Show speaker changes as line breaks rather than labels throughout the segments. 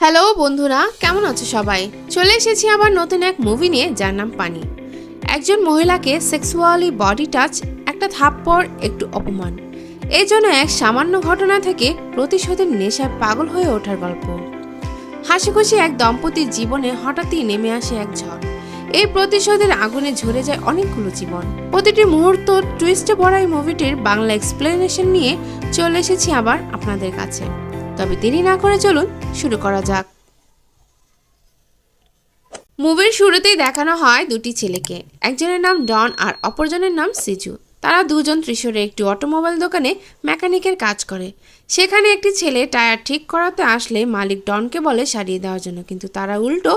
Hello বন্ধুরা, কেমন আছো সবাই? চলে এসেছি আবার নতুন এক মুভি নিয়ে, যার নাম পানি। একজন মহিলাকে সেক্সুয়ালি বডি টাচ, একটা থাপ্পড়, একটু অপমান, এই জন্য এক সামান্য ঘটনা থেকে প্রতিশোধের নেশায় পাগল হয়ে ওঠার গল্প। হাসি খুশি এক দম্পতির জীবনে হঠাৎই নেমে আসে এক ঝড়। এই প্রতিশোধের আগুনে ঝরে যায় অনেকগুলো জীবন। প্রতিটি মুহূর্ত টুইস্টে ভরা এই মুভিটির বাংলা এক্সপ্লেনেশন নিয়ে চলে এসেছি আবার আপনাদের কাছে। তবে দেরি না করে চলুন শুরু করা যাক। মুভির শুরুতেই দেখানো হয় দুটি ছেলেকে, একজনের নাম ডন আর অপরজনের নাম সিজু। তারা দুজন ত্রিশূরে একটি অটোমোবাইল দোকানে মেকানিকের কাজ করে। সেখানে একটি ছেলে টায়ার ঠিক করাতে আসলে মালিক ডনকে বলে সারিয়ে দেওয়ার জন্য, কিন্তু তারা উল্টো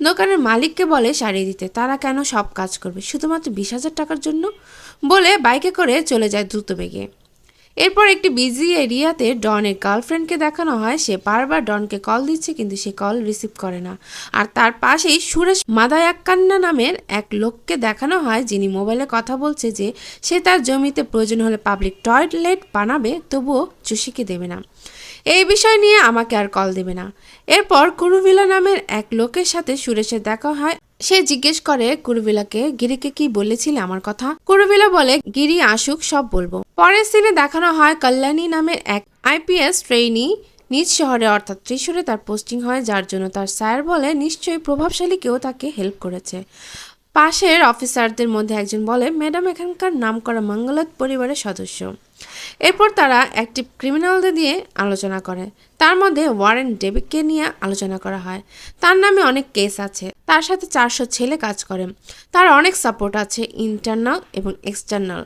দোকানের মালিককে বলে সারিয়ে দিতে। তারা কেন সব কাজ করবে শুধুমাত্র 20,000 টাকার জন্য বলে বাইকে করে চলে যায় দ্রুত বেগে। এরপর একটি বিজি এরিয়াতে ডনের গার্লফ্রেন্ডকে দেখানো হয়। সে বারবার ডনকে কল দিচ্ছে, কিন্তু সে কল রিসিভ করে না। আর তার পাশেই সুরেশ মাদায়াক্কান্না নামের এক লোককে দেখানো হয়, যিনি মোবাইলে কথা বলছে যে সে তার জমিতে প্রয়োজন হলে পাবলিক টয়লেট বানাবে, তবুও চুষিকে দেবে না। এই বিষয় নিয়ে আমাকে আর কল দেবে না। এরপর কুরুভিলা নামের এক লোকের সাথে সুরেশের দেখা হয়। সে জিজ্ঞেস করে কুরুভিলাকে, গিরিকে কি বলেছিলে আমার কথা? কুরুভিলা বলে, গিরি আসুক সব বলবো। পরের সিনে দেখানো হয় কল্যাণী নামের এক আইপিএস ট্রেইনি নিজ শহরে অর্থাৎ ত্রিশূরে তার পোস্টিং হয়, যার জন্য তার স্যার বলে নিশ্চয়ই প্রভাবশালী কেউ তাকে হেল্প করেছে। পাশের অফিসারদের মধ্যে একজন বলে, ম্যাডাম এখানকার নামকরা মঙ্গলত পরিবারের সদস্য। এরপর তারা অ্যাক্টিভ ক্রিমিনালদের দিয়ে আলোচনা করে। তার মধ্যে ওয়ারেন ডেভিডকে নিয়ে আলোচনা করা হয়। তার নামে অনেক কেস আছে, তার সাথে 400 ছেলে কাজ করে, তার অনেক সাপোর্ট আছে, ইন্টারনাল এবং এক্সটার্নাল।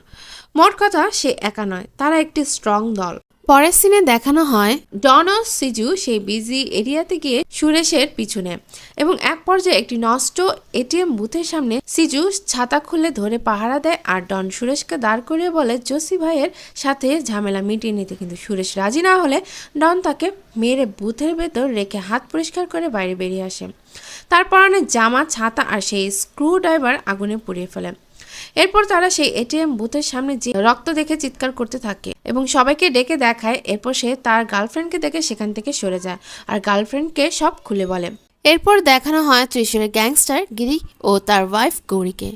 মোট কথা সে একা নয়, তারা একটি স্ট্রং দল। পরের সিনে দেখানো হয় ডন ও সিজু সেই বিজি এরিয়াতে গিয়ে সুরেশের পিছনে, এবং এক পর্যায়ে একটি নষ্ট এটিএম বুথের সামনে সিজু ছাতা খুলে ধরে পাহারা দেয়, আর ডন সুরেশকে দাঁড় করিয়ে বলে জসি ভাইয়ের সাথে ঝামেলা মিটিয়ে নিতে, কিন্তু সুরেশ রাজি না হলে ডন তাকে মেরে বুথের ভেতর রেখে হাত পরিষ্কার করে বাইরে বেরিয়ে আসে। তার পরনে জামা, ছাতা আর সেই স্ক্রু ড্রাইভার আগুনে পুড়িয়ে ফেলে। এরপর তারা সেই এটিএম বুথের সামনে যে রক্ত দেখে চিৎকার করতে থাকে এবং সবাইকে ডেকে দেখায়। এরপর সে তার গার্লফ্রেন্ডকে দেখে সেখান থেকে সরে যায় আর গার্লফ্রেন্ডকে সব খুলে বলে। এরপর দেখানো হয় ত্রিশূরের গ্যাংস্টার গিরি ও তার ওয়াইফ গৌরীকে।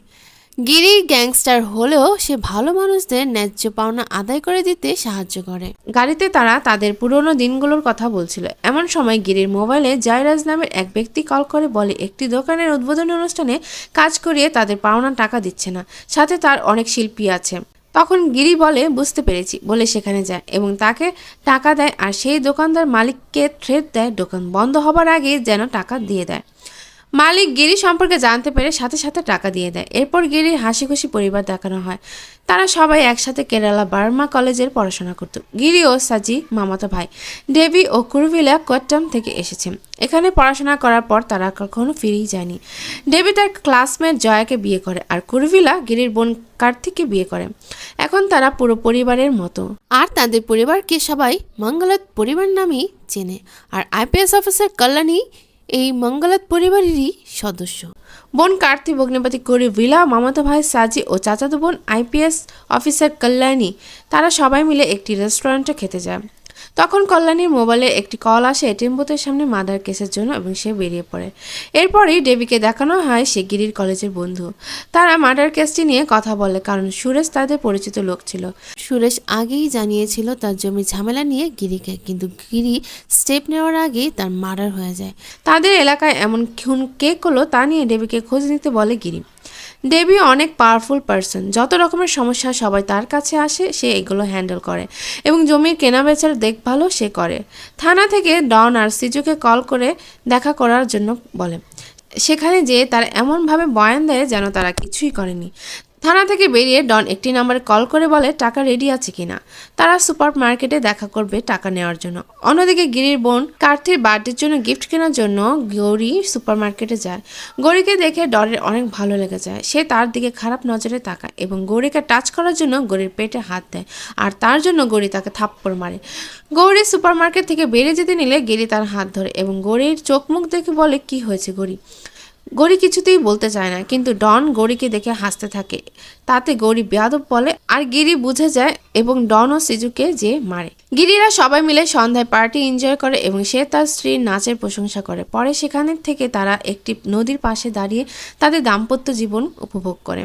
গিরি গ্যাংস্টার হলেও সে ভালো মানুষদের ন্যায্য পাওনা আদায় করে দিতে সাহায্য করে। গাড়িতে তারা তাদের পুরনো দিনগুলোর কথা বলছিল। এমন সময় গিরির মোবাইলে জয়রাজ নামের এক ব্যক্তি কল করে বলে একটি দোকানের উদ্বোধনী অনুষ্ঠানে কাজ করিয়ে তাদের পাওনা টাকা দিচ্ছে না, সাথে তার অনেক শিল্পী আছে। তখন গিরি বলে বুঝতে পেরেছি বলে সেখানে যায় এবং তাকে টাকা দেয়, আর সেই দোকানদার মালিককে থ্রেট দেয় দোকান বন্ধ হবার আগে যেন টাকা দিয়ে দেয়। মালিক গিরি সম্পর্কে জানতে পেরে সাথে সাথে টাকা দিয়ে দেয়। এরপর গিরির হাসি খুশি পরিবার দেখানো হয়। তারা সবাই একসাথে কেরালা বার্মা কলেজের পড়াশোনা করত। গিরি ও সাজি মামাতো ভাই। ডেভি ও কুরুভিলা কোট্টাম থেকে এসেছে। এখানে পড়াশোনা করার পর তারা কখনো ফিরেই যায়নি। ডেভি তার ক্লাসমেট জয়াকে বিয়ে করে, আর কুরুভিলা গিরির বোন কার্তিককে বিয়ে করে। এখন তারা পুরো পরিবারের মতো, আর তাদের পরিবারকে সবাই মঙ্গলত পরিবার নামেই চেনে। আর আইপিএস অফিসার কল্যাণী এই মঙ্গলত পরিবারেরই সদস্য। বোন কার্তি, ভগ্নিপতি কুরুভিলা, মামাতো ভাই সাজি ও চাচাতো বোন আইপিএস অফিসার কল্যাণী, তারা সবাই মিলে একটি রেস্টুরেন্টে খেতে যায়। তখন কল্যাণীর মোবাইলে একটি কল আসে এটিএম বুথের সামনে মার্ডার কেসের জন্য, এবং সে বেরিয়ে পড়ে। এরপরেই ডেভিকে দেখানো হয় সে গিরির কলেজের বন্ধু। তারা মার্ডার কেসটি নিয়ে কথা বলে, কারণ সুরেশ তাদের পরিচিত লোক ছিল। সুরেশ আগেই জানিয়েছিল তার জমির ঝামেলা নিয়ে গিরিকে, কিন্তু গিরি স্টেপ নেওয়ার আগেই তার মার্ডার হয়ে যায়। তাদের এলাকায় এমন খুন কে করলো তা নিয়ে ডেভিকে খোঁজ নিতে বলে গিরি। ডেভি অনেক পাওয়ারফুল পারসন, যত রকমের সমস্যা সবাই তার কাছে আসে, সে এগুলো হ্যান্ডেল করে এবং জমির কেনা বেচার দেখভালও সে করে। থানা থেকে ডন আর সিজুকে কল করে দেখা করার জন্য বলে। সেখানে যেয়ে তারা এমনভাবে বয়ান দেয় যেন তারা কিছুই করেনি। থানা থেকে বেরিয়ে ডন একটি নাম্বারে কল করে বলে টাকা রেডি আছে কিনা। তারা সুপার মার্কেটে দেখা করবে টাকা নেওয়ার জন্য। অন্যদিকে গিরির বোন কার্তির বার্থডের জন্য গিফট কেনার জন্য গৌরী সুপার মার্কেটে যায়। গৌরীকে দেখে ডনের অনেক ভালো লেগে যায়। সে তার দিকে খারাপ নজরে তাকায় এবং গৌরীকে টাচ করার জন্য গৌরীর পেটে হাত দেয়, আর তার জন্য গৌরী তাকে থাপ্পড় মারে। গৌরী সুপার মার্কেট থেকে বেরিয়ে যেতে নিলে গিরি তার হাত ধরে এবং গৌরীর চোখ মুখ দেখে বলে কি হয়েছে গৌরী। গৌরী কিছুতেই বলতে চায় না, কিন্তু ডন গৌরীকে দেখে হাসতে থাকে। তাতে গৌরী বেয়াদব বলে আর গিরি বুঝে যায় এবং ডন ও সিজুকে যে মারে। গিরিরা সবাই মিলে সন্ধ্যায় পার্টি এনজয় করে এবং সে তার স্ত্রীর নাচের প্রশংসা করে। পরে সেখান থেকে তারা একটি নদীর পাশে দাঁড়িয়ে তাদের দাম্পত্য জীবন উপভোগ করে।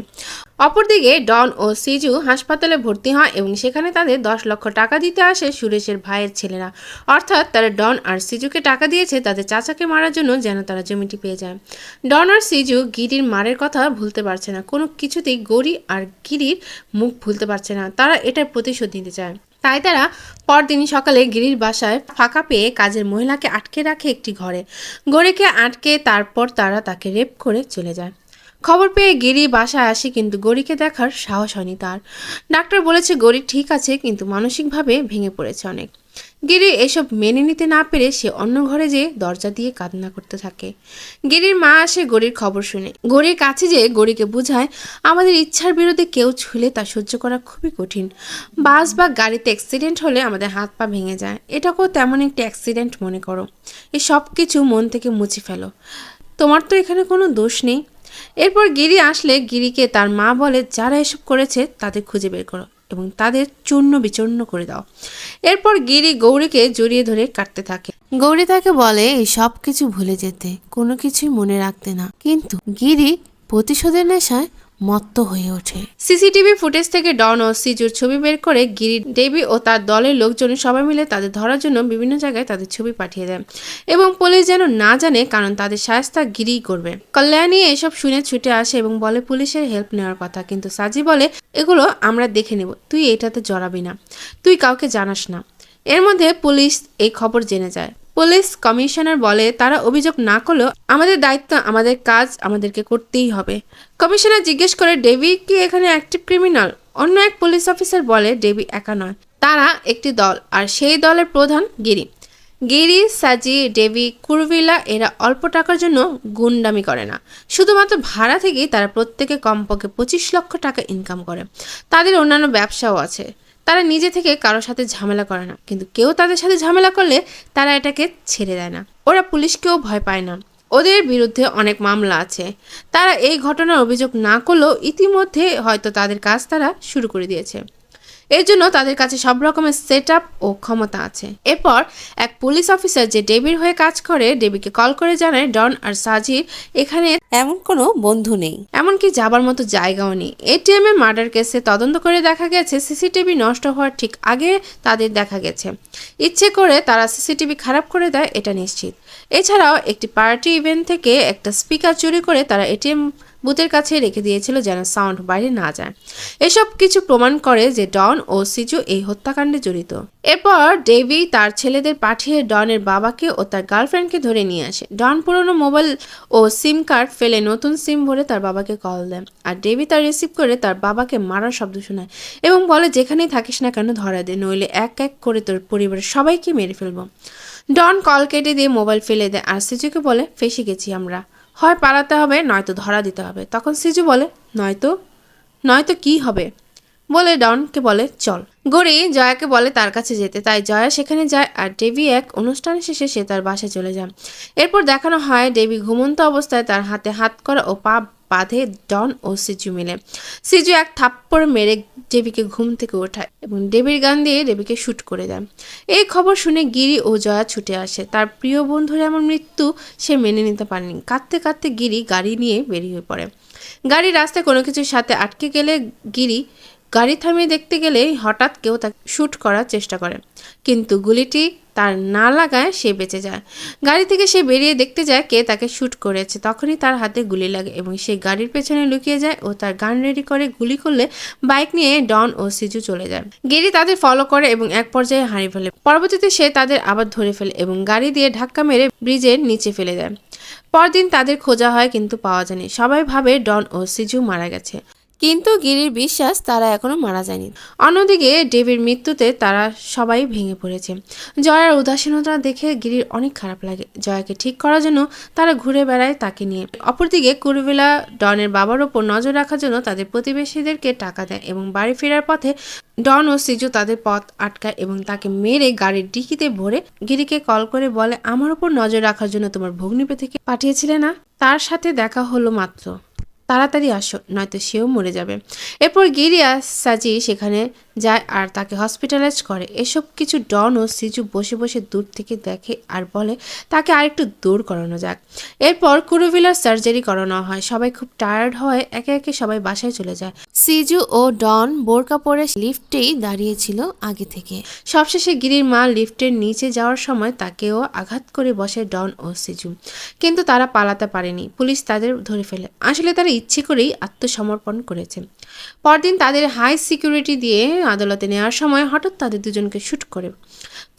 অপরদিকে ডন ও সিজু হাসপাতালে ভর্তি হয় এবং সেখানে তাদের 10 লক্ষ টাকা দিতে আসে সুরেশের ভাইয়ের ছেলেরা। অর্থাৎ তারা ডন আর সিজুকে টাকা দিয়েছে তাদের চাচাকে মারার জন্য, যেন তারা জমিটি পেয়ে যায়। ডন আর সিজু গিরির মারের কথা ভুলতে পারছে না, কোনো কিছুতেই গৌরী আর গিরির মুখ ভুলতে পারছে না। তারা এটার প্রতিশোধ নিতে চায়। তাই তারা পরদিন সকালে গিরির বাসায় ফাঁকা পেয়ে কাজের মহিলাকে আটকে রাখে একটি ঘরে। গৌরীকে আটকে তারপর তারা তাকে রেপ করে চলে যায়। খবর পেয়ে গিরি বাসায় আসে, কিন্তু গৌরীকে দেখার সাহস হয়নি তার। ডাক্তার বলেছে গৌরী ঠিক আছে, কিন্তু মানসিকভাবে ভেঙে পড়েছে অনেক। গিরি এসব মেনে নিতে না পেরে সে অন্য ঘরে যেয়ে দরজা দিয়ে কান্না করতে থাকে। গিরির মা আসে গৌরীর খবর শুনে। গৌরীর কাছে যেয়ে গৌরীকে বুঝায় আমাদের ইচ্ছার বিরুদ্ধে কেউ ছুলে তা সহ্য করা খুবই কঠিন। বাস বা গাড়িতে অ্যাক্সিডেন্ট হলে আমাদের হাত পা ভেঙে যায়, এটাকেও তেমন একটি অ্যাক্সিডেন্ট মনে করো। এই সব কিছু মন থেকে মুছে ফেলো, তোমার তো এখানে কোনো দোষ নেই। এরপর গিরি আসলে গিরিকে তার মা বলে যারা এসব করেছে তাদের খুঁজে বের করো এবং তাদের চূর্ণ বিচূর্ণ করে দাও। এরপর গিরি গৌরীকে জড়িয়ে ধরে কাটতে থাকে। গৌরী তাকে বলে এই সব কিছু ভুলে যেতে, কোনো কিছুই মনে রাখতে না, কিন্তু গিরি প্রতিশোধের নেশায় মত্ত হয়ে ওঠে। সিসিটিভি ফুটেজ থেকে ডন ও সিজুর ছবি বের করে গিরি, ডেবি ও তার দলের লোকজন সবাই মিলে তাদের ধরার জন্য বিভিন্ন জায়গায় তাদের ছবি পাঠিয়ে দেয় এবং পুলিশ যেন না জানে, কারণ তাদের শায়েস্তা গিরিই করবে। কল্যাণী এসব শুনে ছুটে আসে এবং বলে পুলিশের হেল্প নেওয়ার কথা, কিন্তু সাজি বলে এগুলো আমরা দেখে নেব, তুই এটাতে জড়াবি না, তুই কাউকে জানাস না। এর মধ্যে পুলিশ এই খবর জেনে যায়। পুলিশ কমিশনার বলে তারা অভিযোগ না করলেও আমাদের দায়িত্ব, আমাদের কাজ আমাদেরকে করতেই হবে। কমিশনার জিজ্ঞেস করে ডেভি কি এখানে অ্যাক্টিভ ক্রিমিনাল? অন্য এক পুলিশ অফিসার বলে ডেভি একা নয়, তারা একটি দল আর সেই দলের প্রধান গিরি। গিরি, সাজি, ডেভি, কুরভিলা এরা অল্প টাকার জন্য গুন্ডামি করে না, শুধুমাত্র ভাড়া থেকেই তারা প্রত্যেকে কমপক্ষে 25 লক্ষ টাকা ইনকাম করে। তাদের অন্যান্য ব্যবসাও আছে। তারা নিজে থেকে কারোর সাথে ঝামেলা করে না, কিন্তু কেউ তাদের সাথে ঝামেলা করলে তারা এটাকে ছেড়ে দেয় না। ওরা পুলিশকেও ভয় পায় না। ওদের বিরুদ্ধে অনেক মামলা আছে। তারা এই ঘটনার অভিযোগ না করলেও ইতিমধ্যে হয়তো তাদের কাজ তারা শুরু করে দিয়েছে। এর জন্য তাদের কাছে সব রকমের সেটআপ ও ক্ষমতা আছে। এরপর এক পুলিশ অফিসার যে ডেবির হয়ে কাজ করে ডেবিকে কল করে জানায় ডন আর সাজির এখানে এমন কোনো বন্ধু নেই, এমনকি যাবার মতো জায়গাও নেই। এটিএম এ মার্ডার কেসে তদন্ত করে দেখা গেছে সিসিটিভি নষ্ট হওয়ার ঠিক আগে তাদের দেখা গেছে। ইচ্ছে করে তারা সিসিটিভি খারাপ করে দেয় এটা নিশ্চিত। এছাড়াও একটি পার্টি ইভেন্ট থেকে একটা স্পিকার চুরি করে তারা এটিএম বুথের কাছে রেখে দিয়েছিল যেন সাউন্ড বাইরে না যায়। এসব কিছু প্রমাণ করে যে ডন ও সিজু এই হত্যাকাণ্ডে জড়িত। এরপর ডেভি তার ছেলেদের পাঠিয়ে ডনের বাবাকে ও তার গার্লফ্রেন্ডকে ধরে নিয়ে আসে। ডন পুরনো মোবাইল ও সিম কার্ড ফেলে নতুন সিম ভরে তার বাবাকে কল দেয়, আর ডেভি তার রিসিভ করে তার বাবাকে মারার শব্দ শোনায় এবং বলে যেখানেই থাকিস না কেন ধরা দে, নইলে এক এক করে তোর পরিবারের সবাইকে মেরে ফেলবো। ডন কল কেটে দিয়ে মোবাইল ফেলে দেয় আর সিজুকে বলে ফেসে গেছি আমরা, হয় পালাতে হবে নয়তো ধরা দিতে হবে। তখন সিজু বলে নয়তো কি হবে বলে ডনকে বলে চল। গৌরী জয়াকে বলে তার কাছে যেতে, তাই জয়া সেখানে যায় আর ডেভি এক অনুষ্ঠান শেষে সে তার বাসায় চলে যায়। এরপর দেখানো হয় ডেভি ঘুমন্ত অবস্থায় তার হাতে হাত করা ও পা বাঁধে ডন ও সিজু মিলে। সিজু এক থাপ্পড় মেরে ডেভিকে ঘুম থেকে ওঠায় এবং ডেভির গান দিয়ে ডেভিকে শুট করে দেয়। এই খবর শুনে গিরি ও জয়া ছুটে আসে। তার প্রিয় বন্ধুর এমন মৃত্যু সে মেনে নিতে পারেনি। কাঁদতে কাঁদতে গিরি গাড়ি নিয়ে বেরিয়ে পড়ে। গাড়ি রাস্তায় কোনো কিছুর সাথে আটকে গেলে গিরি গাড়ি থামিয়ে দেখতে গেলে হঠাৎ কেউ তাকে শুট করার চেষ্টা করে, কিন্তু গুলিটি তার না লাগায় সে বেঁচে যায়। গাড়ি থেকে সে বেরিয়ে দেখতে যায় কে তাকে শুট করেছে। তখনই তার হাতে গুলি লাগে এবং সে গাড়ির পেছনে লুকিয়ে যায় ও তার গান রেডি করে গুলি করলে বাইক নিয়ে ডন ও সিজু চলে যায়। গিরি তাদের ফলো করে এবং এক পর্যায়ে হারিয়ে ফেলে। পরবর্তীতে সে তাদের আবার ধরে ফেলে এবং গাড়ি দিয়ে ধাক্কা মেরে ব্রিজের নিচে ফেলে দেয়। পরদিন তাদের খোঁজা হয় কিন্তু পাওয়া যায়নি। সবাই ভাবে ডন ও সিজু মারা গেছে, কিন্তু গিরির বিশ্বাস তারা এখনো মারা যায়নি। অন্যদিকে ডেভির মৃত্যুতে তারা সবাই ভেঙে পড়েছে। জয়ার উদাসীনতা দেখে গিরির অনেক খারাপ লাগে। জয়াকে ঠিক করার জন্য তারা ঘুরে বেড়ায় তাকে নিয়ে। অপরদিকে কুরভিলা ডনের বাবার ওপর নজর রাখার জন্য তাদের প্রতিবেশীদেরকে টাকা দেয় এবং বাড়ি ফেরার পথে ডন ও সিজু তাদের পথ আটকায় এবং তাকে মেরে গাড়ির ডিকিতে ভরে গিরিকে কল করে বলে আমার ওপর নজর রাখার জন্য তোমার ভগ্নিপতি থেকে পাঠিয়েছিলে না, তার সাথে দেখা হলো মাত্র। তাড়াতাড়ি আসো, নয়তো সেও মরে যাবে। এরপর গিরি আর সাজি সেখানে যায় আর তাকে হসপিটালাইজ করে। এসব কিছু ডন ও সিজু বসে বসে দূর থেকে দেখে আর বলে তাকে আরেকটু দূর করানো যাক। এরপর কুরুভিলার সার্জারি করানো হয়। সবাই খুব টায়ার্ড হয়, একে একে সবাই বাসায় চলে যায়। সিজু ও ডন বোরকা পরে লিফটেই দাঁড়িয়েছিল আগে থেকে। সবশেষে গিরির মা লিফটের নিচে যাওয়ার সময় তাকেও আঘাত করে বসে ডন ও সিজু, কিন্তু তারা পালাতে পারেনি। পুলিশ তাদের ধরে ফেলে। আসলে তারা ইচ্ছে করেই আত্মসমর্পণ করেছে। পরদিন তাদের হাই সিকিউরিটি দিয়ে আদালতে নেওয়ার সময় হঠাৎ তাদের দুজনকে শ্যুট করে।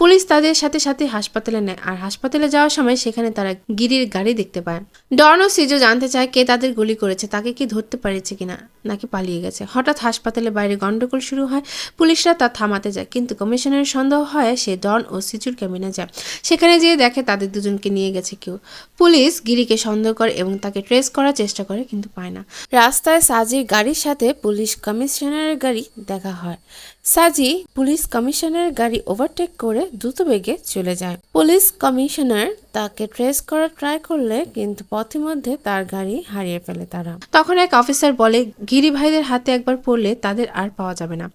পুলিশ তাদের সাথে সাথে হাসপাতালে নেয় আর হাসপাতালে যাওয়ার সময় সেখানে তারা গিরির গাড়ি দেখতে পায়। ডন ও সিজু জানতে চায় কে তাদের গুলি করেছে, তাকে কি ধরতে পেরেছে কিনা, নাকি পালিয়ে গেছে। হঠাৎ হাসপাতালের বাইরে গন্ডগোল শুরু হয়। পুলিশরা তা থামাতে যায়, কিন্তু কমিশনের সন্দেহ হয় সে ডন ও সিজুর ক্যাবিনে যায়। সেখানে যেয়ে দেখে তাদের দুজনকে নিয়ে গেছে কেউ। পুলিশ গিরিকে সন্দেহ করে এবং তাকে ট্রেস করার চেষ্টা করে, কিন্তু পায় না। রাস্তায় সাজির গাড়ির সাথে পুলিশ কমিশনারের গাড়ি দেখা হয়। সাজি পুলিশ কমিশনারের গাড়ি ওভারটেক করে দ্রুত বেগে চলে যায়। পুলিশ কমিশনার তাকে ট্রেস করার ট্রাই করলে কিন্তু পথিমধ্যে তার গাড়ি হারিয়ে ফেলে তারা। তখন এক অফিসার বলে গিরি ভাইদের হাতে একবার পড়লে তাদের আর পাওয়া যাবে না।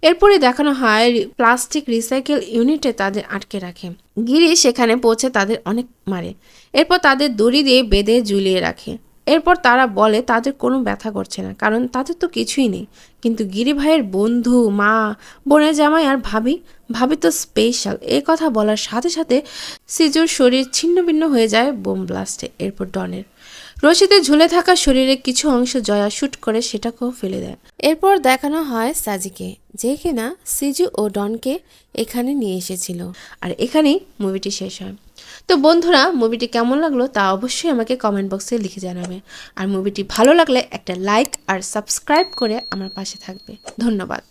এরপরে দেখানো হয় প্লাস্টিক রিসাইকেল ইউনিটে তাদের আটকে রাখে। গিরি সেখানে পৌঁছে তাদের অনেক মারে। এরপর তাদের দড়ি দিয়ে বেঁধে ঝুলিয়ে রাখে। এরপর তারা বলে তাদের কোনো ব্যথা করছে না, কারণ তাদের তো কিছুই নেই। কিন্তু গিরি ভাইয়ের বন্ধু, মা, বোনের জামাই আর ভাবি তো স্পেশাল। এই কথা বলার সাথে সাথে সিজুর শরীর ছিন্ন ভিন্ন হয়ে যায় বোম ব্লাস্টে। এরপর ডনের রশিতে ঝুলে থাকা শরীরের কিছু অংশ জয়া শুট করে সেটাকেও ফেলে দেয়। এরপর দেখানো হয় সাজিকে, যে কিনা সিজু ও ডনকে এখানে নিয়ে এসেছিল। আর এখানেই মুভিটি শেষ হয়। তো বন্ধুরা, মুভিটি কেমন লাগলো তা অবশ্যই আমাকে কমেন্ট বক্সে লিখে জানাবে। আর মুভিটি ভালো লাগলে একটা লাইক আর সাবস্ক্রাইব করে আমার পাশে থাকবে। ধন্যবাদ।